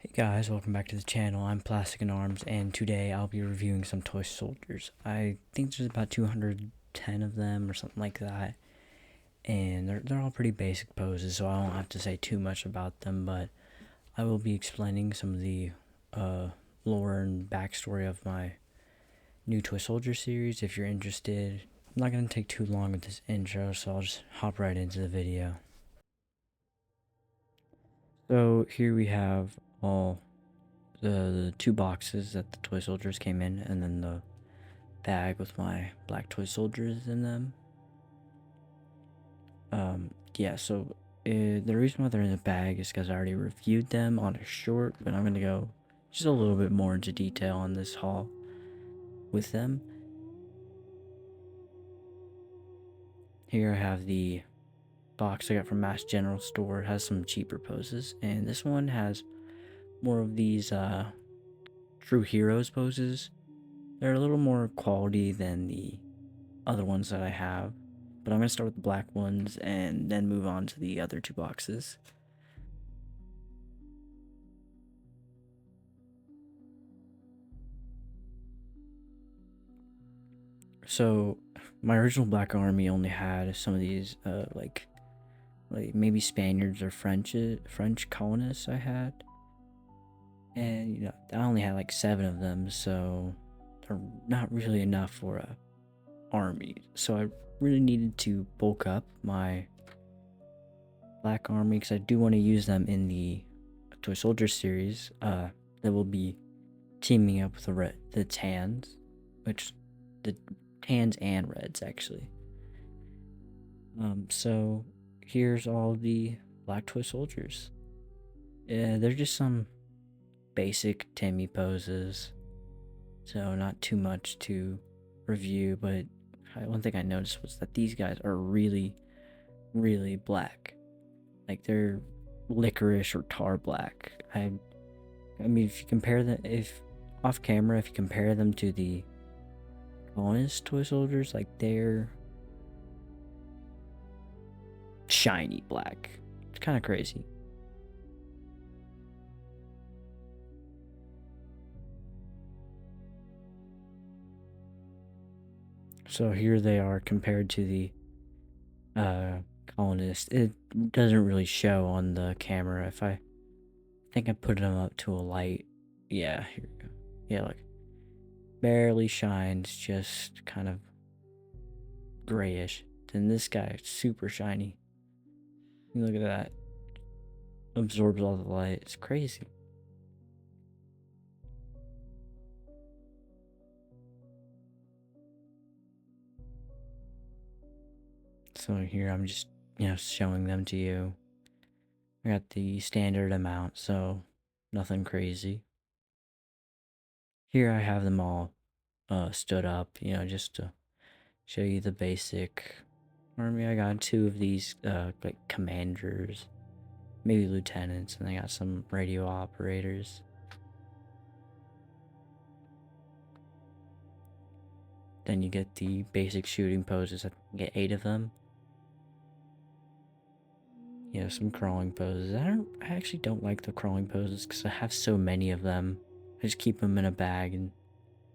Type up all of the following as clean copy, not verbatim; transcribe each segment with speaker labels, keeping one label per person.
Speaker 1: Hey guys, welcome back to the channel. I'm Plastic and Arms, and today I'll be reviewing some toy soldiers. I think there's about 210 of them or something like that, and they're all pretty basic poses, so I don't have to say too much about them, but I will be explaining some of the lore and backstory of my new toy soldier series if you're interested. I'm not going to take too long with this intro, so I'll just hop right into the video. So here we have all the two boxes that the toy soldiers came in, and then the bag with my black toy soldiers in them. Yeah, so the reason why they're in the bag is because I already reviewed them on a short, but I'm gonna go just a little bit more into detail on this haul with them. Here I have the box I got from Mass General Store. It has some cheaper poses, and this one has more of these true heroes poses. They're a little more quality than the other ones that I have, but I'm going to start with the black ones and then move on to the other two boxes. So my original Black Army only had some of these like maybe Spaniards or French colonists I had, and I only had like 7 of them, so they're not really enough for a army. So I really needed to bulk up my Black Army because I do want to use them in the Toy Soldier series. That will be teaming up with the tans, which the tans and reds actually. So here's all the black toy soldiers. Yeah, they're just some basic Timmy poses, so not too much to review. But one thing I noticed was that these guys are really, really black. Like they're licorice or tar black. I mean, if you compare them, if off camera, if you compare them to the honest toy soldiers, like they're shiny black. It's kind of crazy. So here they are compared to the colonist. It doesn't really show on the camera. If I think I put them up to a light, yeah, here we go. Yeah, like barely shines, just kind of grayish. Then this guy, super shiny. Look at that. Absorbs all the light. It's crazy. So here I'm just, showing them to you. I got the standard amount, so nothing crazy. Here I have them all stood up, just to show you the basic army. I got 2 of these like commanders, maybe lieutenants, and I got some radio operators. Then you get the basic shooting poses. I get 8 of them. Some crawling poses. I actually don't like the crawling poses because I have so many of them. I just keep them in a bag and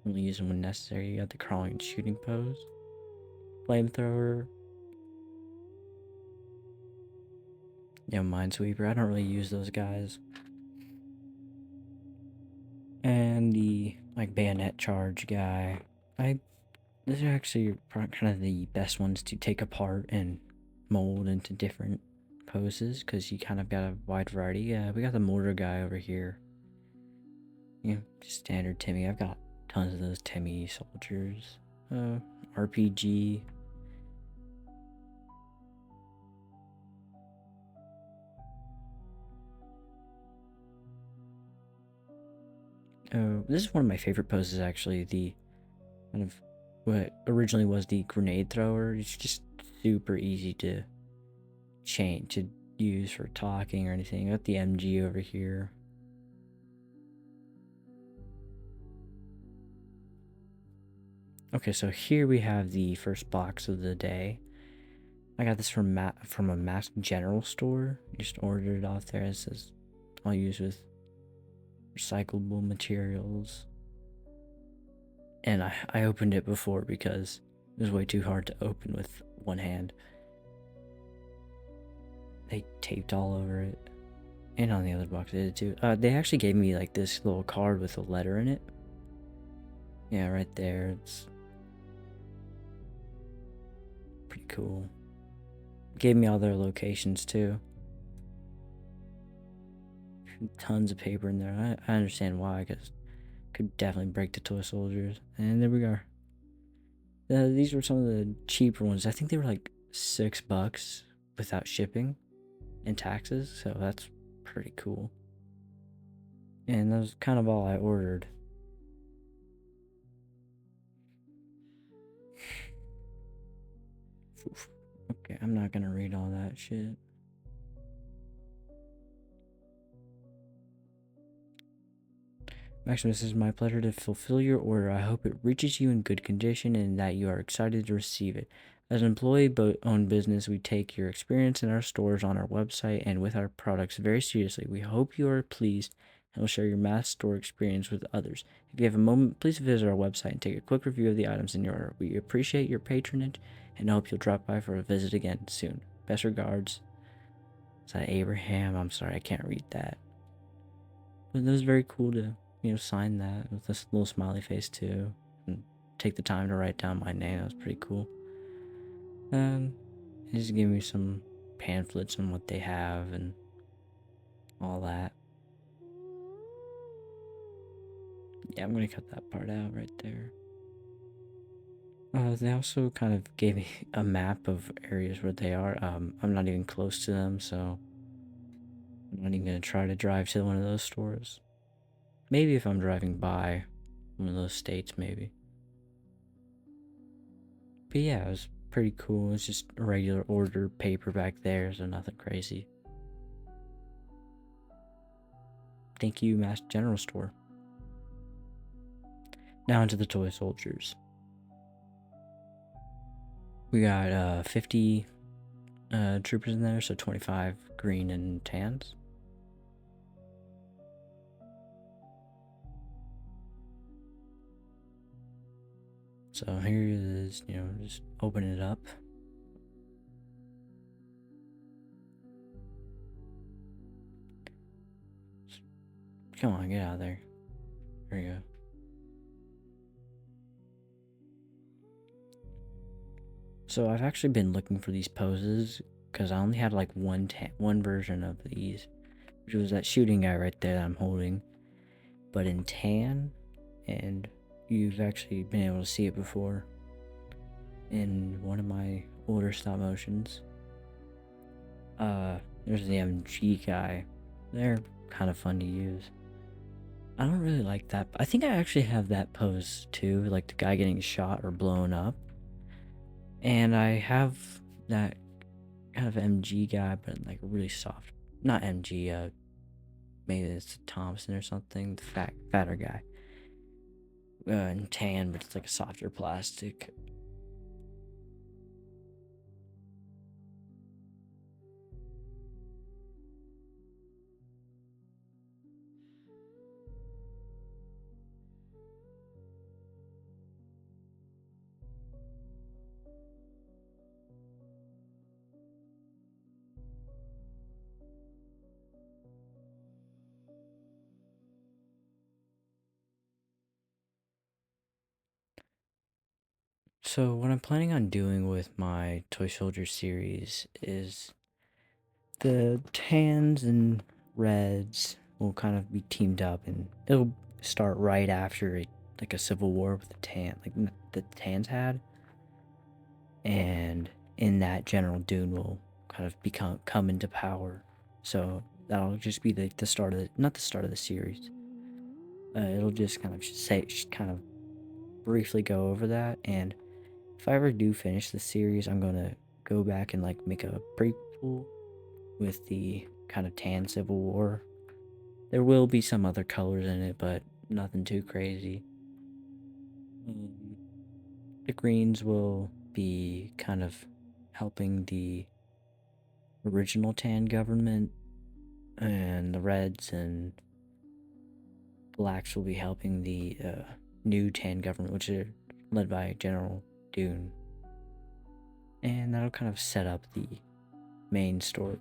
Speaker 1: only use them when necessary. You got the crawling and shooting pose. Flamethrower. Minesweeper. I don't really use those guys. And the like bayonet charge guy. These are actually kind of the best ones to take apart and mold into different poses because you kind of got a wide variety. Yeah, we got the mortar guy over here. Just standard Timmy. I've got tons of those Timmy soldiers. RPG. This is one of my favorite poses actually. The kind of what originally was the grenade thrower. It's just super easy to use for talking or anything. Got the MG over here. Okay, so here we have the first box of the day. I got this from a Mass General Store. Just ordered it off there. It says I'll use with recyclable materials. And I opened it before because it was way too hard to open with one hand. They taped all over it. And on the other box they did too. They actually gave me like this little card with a letter in it. Yeah, right there. It's pretty cool. Gave me all their locations too. Tons of paper in there. I understand why, because could definitely break the toy soldiers. And there we are. These were some of the cheaper ones. I think they were like $6 without shipping and taxes, so that's pretty cool. And that was kind of all I ordered. Oof. Okay, I'm not gonna read all that shit. Maximus, it is my pleasure to fulfill your order. I hope it reaches you in good condition and that you are excited to receive it. As an employee-owned business, we take your experience in our stores, on our website, and with our products very seriously. We hope you are pleased and will share your mass store experience with others. If you have a moment, please visit our website and take a quick review of the items in your order. We appreciate your patronage and hope you'll drop by for a visit again soon. Best regards. Is that Abraham? I'm sorry, I can't read that. But it was very cool to, sign that with this little smiley face too, and take the time to write down my name. That was pretty cool. He just gave me some pamphlets on what they have and all that. Yeah, I'm gonna cut that part out right there. They also kind of gave me a map of areas where they are. I'm not even close to them, so I'm not even gonna try to drive to one of those stores. Maybe if I'm driving by one of those states, maybe. But yeah, it was pretty cool. It's just a regular order paper back there, so nothing crazy. Thank you, Mass General Store. Now into the toy soldiers. We got 50 troopers in there, so 25 green and tans. So here it is, just open it up. Come on, get out of there. There you go. So I've actually been looking for these poses because I only had like one version of these, which was that shooting guy right there that I'm holding, but in tan, and you've actually been able to see it before in one of my older stop motions. There's the MG guy. They're kind of fun to use. I don't really like that. I think I actually have that pose too, like the guy getting shot or blown up. And I have that kind of MG guy, but like really soft. Not MG, maybe it's Thompson or something. The fatter guy. And tan, but it's like a softer plastic. So what I'm planning on doing with my Toy Soldier series is the tans and reds will kind of be teamed up, and it'll start right after like a civil war with the tans had, and in that General Dune will kind of come into power. So that'll just be the start of not the start of the series. It'll just kind of briefly go over that, and if I ever do finish the series, I'm gonna go back and like make a prequel with the kind of tan Civil War. There will be some other colors in it, but nothing too crazy. The greens will be kind of helping the original tan government, and the reds and blacks will be helping the new Tan government, which are led by General Dune. And that'll kind of set up the main story.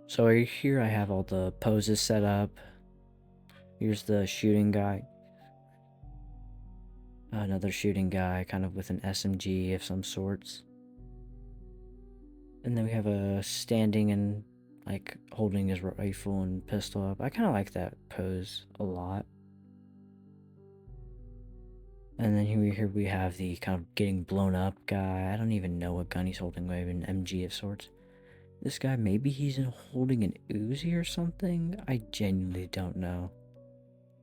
Speaker 1: So here I have all the poses set up. Here's the shooting guy. Another shooting guy, kind of with an SMG of some sorts. And then we have a standing and like holding his rifle and pistol up. I kind of like that pose a lot. And then here we have the kind of getting blown up guy. I don't even know what gun he's holding, maybe an MG of sorts. This guy, maybe he's holding an Uzi or something? I genuinely don't know.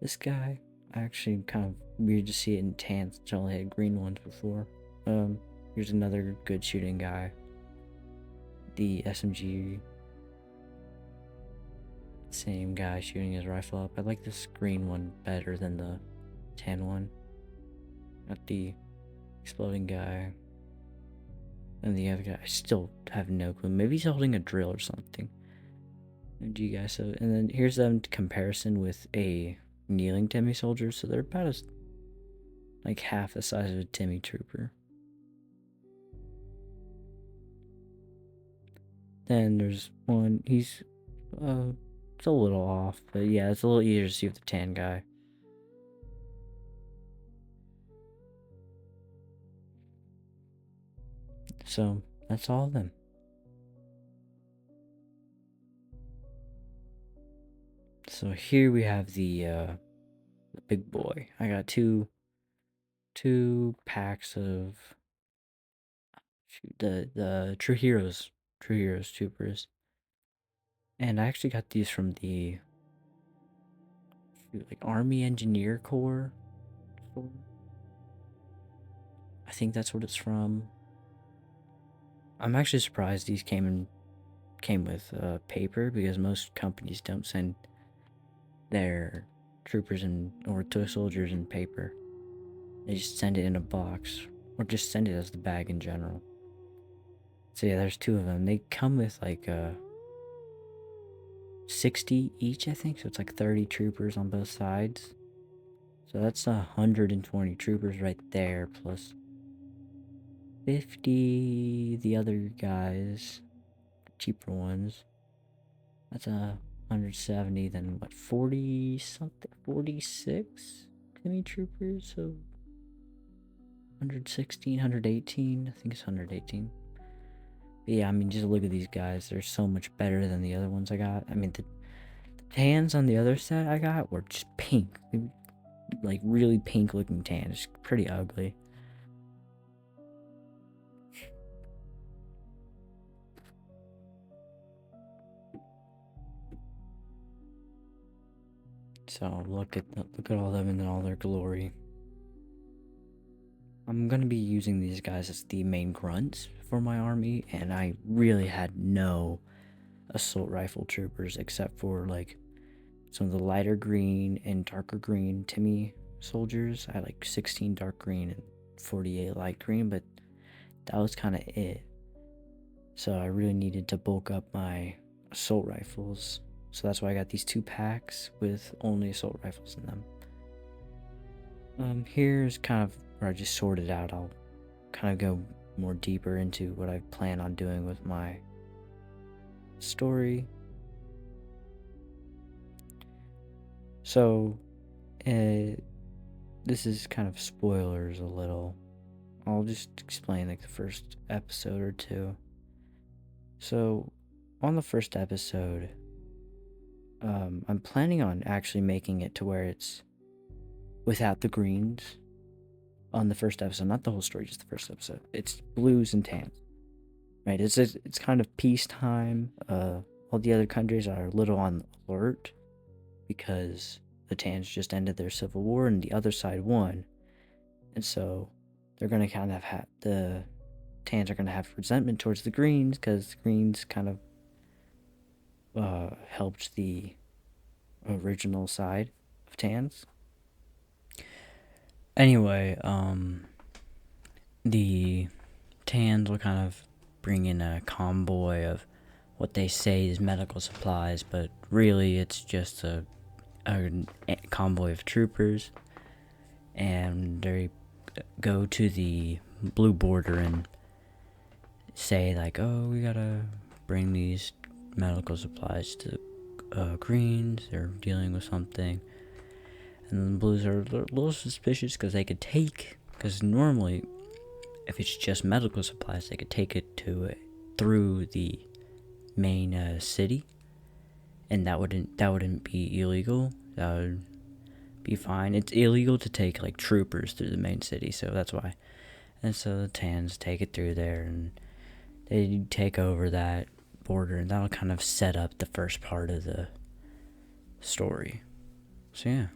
Speaker 1: This guy, actually kind of weird to see it in tan since I only had green ones before. Here's another good shooting guy. The SMG, same guy shooting his rifle up. I like this green one better than the tan one. Not the exploding guy. And the other guy, I still have no clue. Maybe he's holding a drill or something. MG guy, so, and then here's them comparison with a kneeling Timmy soldier. So they're about like half the size of a Timmy trooper. Then there's one, he's it's a little off, but yeah, it's a little easier to see with the tan guy. So that's all of them. So here we have the big boy. I got two packs of the True Heroes troopers, and I actually got these from the like Army Engineer Corps. I think that's what it's from. I'm actually surprised these came with paper, because most companies don't send their troopers or toy soldiers in paper. They just send it in a box, or just send it as the bag in general. So yeah, there's two of them. They come with like 60 each, I think. So it's like 30 troopers on both sides. So that's 120 troopers right there, plus 50 the other guys, cheaper ones. That's 170, then what, 40 something, 46 Timmy troopers, so 116, 118, I think it's 118. But yeah, I mean, just look at these guys. They're so much better than the other ones I got. I mean, the tans on the other set I got were just pink. Like, really pink looking tan. It's pretty ugly. So look at all of them in all their glory. I'm gonna be using these guys as the main grunts for my army, and I really had no assault rifle troopers except for like some of the lighter green and darker green Timmy soldiers. I had like 16 dark green and 48 light green, but that was kind of it. So I really needed to bulk up my assault rifles. So that's why I got these 2 packs with only assault rifles in them. Here's kind of where I just sorted out. I'll kind of go more deeper into what I plan on doing with my story. So, this is kind of spoilers a little. I'll just explain like the first episode or two. So, on the first episode, I'm planning on actually making it to where it's without the greens on the first episode, not the whole story, just the first episode. It's blues and tans, right? It's kind of peacetime. All the other countries are a little on alert because the tans just ended their civil war and the other side won, and so they're gonna kind of have the tans are gonna have resentment towards the greens because the greens kind of helped the original side of tans. Anyway, the Tans will kind of bring in a convoy of what they say is medical supplies, but really it's just a convoy of troopers, and they go to the blue border and say like, oh, we gotta bring these medical supplies to greens, they're dealing with something. And the blues are a little suspicious because normally if it's just medical supplies, they could take it through the main city, and that wouldn't be illegal. That would be fine. It's illegal to take like troopers through the main city, so that's why. And so the Tans take it through there, and they take over that border, and that'll kind of set up the first part of the story. So yeah.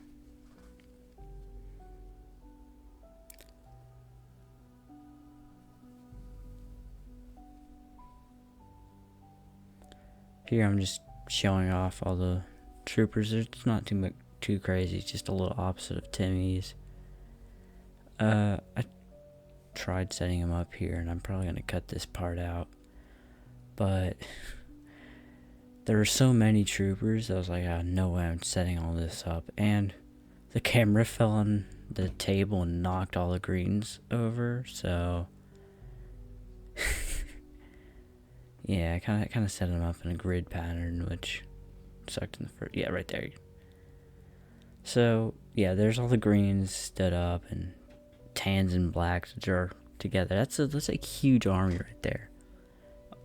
Speaker 1: Here I'm just showing off all the troopers. It's not too crazy. It's just a little opposite of Timmy's. I tried setting him up here, and I'm probably gonna cut this part out. But there were so many troopers, I was like, no way I'm setting all this up. And the camera fell on the table and knocked all the greens over, so yeah, I kind of set them up in a grid pattern, which sucked in the first. Yeah, right there. So yeah, there's all the greens stood up, and Tans and blacks which are together. That's a huge army right there.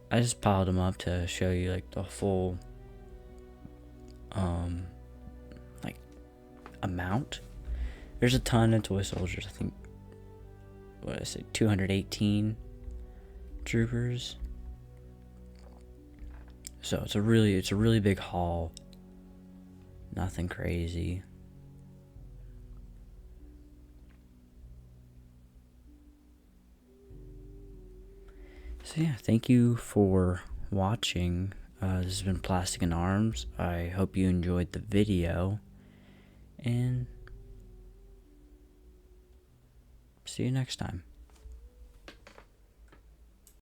Speaker 1: I just piled them up to show you like the full like amount. There's a ton of toy soldiers. I think 218 troopers. So it's a really big haul. Nothing crazy. So yeah, thank you for watching. This has been Plastic and Arms. I hope you enjoyed the video, and see you next time.